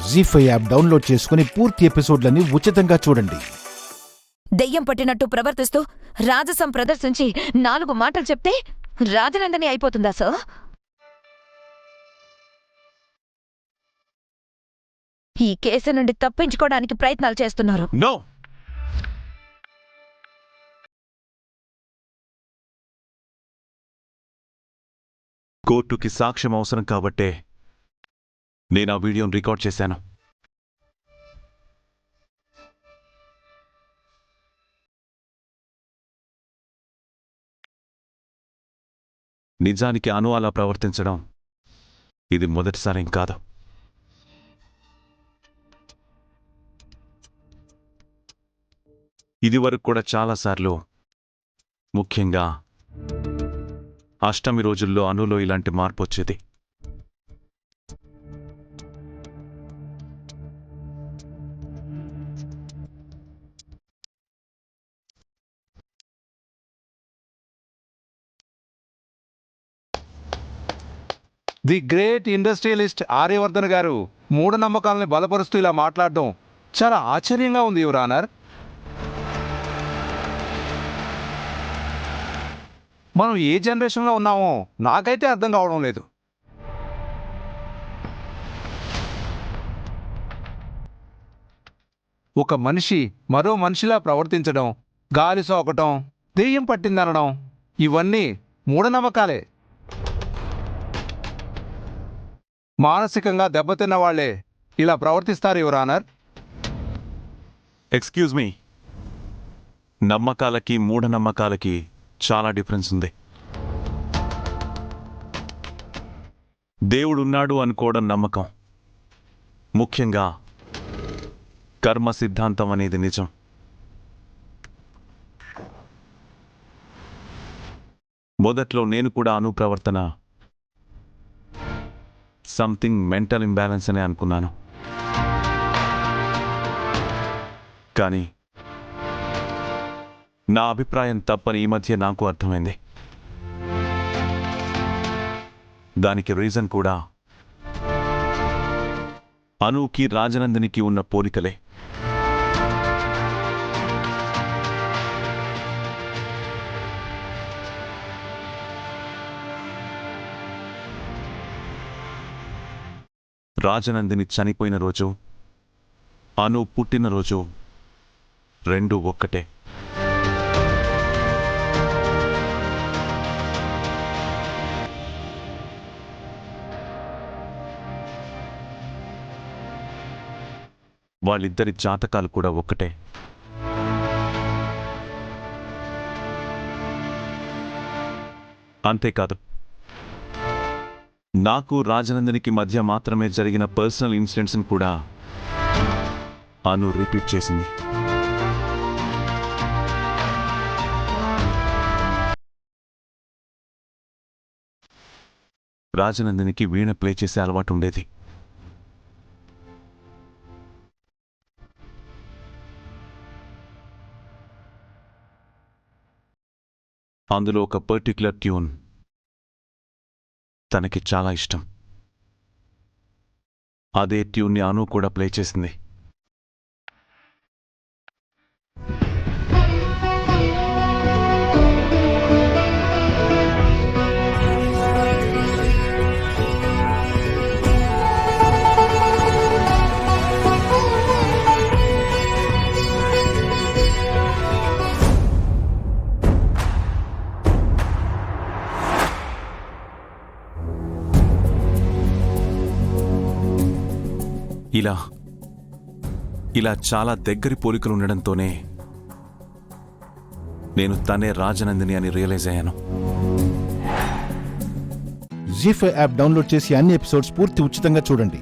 జీ5 app download చేసుకుని పూర్తి ఎపిసోడ్లని ఉచితంగా చూడండి. దెయ్యం పట్టినట్టు ప్రవర్తిస్తూ రాజసం ప్రదర్శించి 4 మాటలు చెప్తే రాజనందని అయిపోతుందా సార్? ఈ కేసు నుండి తప్పించుకోవడానికి ప్రయత్నాలు చేస్తున్నారు. నో, కోర్టుకి సాక్ష్యం అవసరం కాబట్టే నేను ఆ వీడియోను రికార్డ్ చేశాను. నిజానికి అను అలా ప్రవర్తించడం ఇది మొదటిసారేం కాదు. ఇదివరకు కూడా చాలాసార్లు, ముఖ్యంగా అష్టమి రోజుల్లో అనులో ఇలాంటి మార్పు వచ్చేది. ది గ్రేట్ ఇండస్ట్రియలిస్ట్ ఆర్యవర్ధన్ గారు మూఢనమ్మకాలని బలపరుస్తూ ఇలా మాట్లాడడం చాలా ఆశ్చర్యంగా ఉంది యువర్ ఆనర్. మనం ఏ జనరేషన్లో ఉన్నామో నాకైతే అర్థం కావడం లేదు. ఒక మనిషి మరో మనిషిలా ప్రవర్తించడం, గాలి సోకటం, దెయ్యం పట్టిందనడం ఇవన్నీ మూఢనమ్మకాలే. మానసికంగా దెబ్బతిన్న వాళ్లే ఇలా ప్రవర్తిస్తారు యువర్ ఆనర్. ఎక్స్క్యూజ్ మీ, నమ్మకాలకి మూఢనమ్మకాలకి చాలా డిఫరెన్స్ ఉంది. దేవుడున్నాడు అనుకోవడం నమ్మకం, ముఖ్యంగా కర్మ సిద్ధాంతం అనేది నిజం. మొదట్లో నేను కూడా అను ప్రవర్తన సంథింగ్ మెంటల్ ఇంబ్యాలెన్స్ అనే అనుకున్నాను. కానీ నా అభిప్రాయం తప్పని ఈ మధ్య నాకు అర్థమైంది. దానికి రీజన్ కూడా అనుకి రాజనందినికి ఉన్న పోలికలే. రాజనందిని చనిపోయిన రోజు, అను పుట్టినరోజు రెండు ఒక్కటే. వాళ్ళిద్దరి జాతకాలు కూడా ఒక్కటే. అంతేకాదు, నాకు రాజనందినికి మధ్య మాత్రమే జరిగిన పర్సనల్ ఇన్సిడెంట్స్ని కూడా అను రిపీట్ చేసింది. రాజనందినికి వీణ ప్లే చేసే అలవాటు ఉండేది. అందులో ఒక పర్టిక్యులర్ ట్యూన్ తనకి చాలా ఇష్టం. అదే ట్యూన్ని అను కూడా ప్లే చేసింది. ఇలా చాలా దగ్గరి పోలికలు ఉండడంతోనే నేను తనే రాజనందిని అని రియలైజ్ అయ్యాను. జీ5 యాప్ డౌన్లోడ్ చేసి అన్ని ఎపిసోడ్స్ పూర్తి ఉచితంగా చూడండి.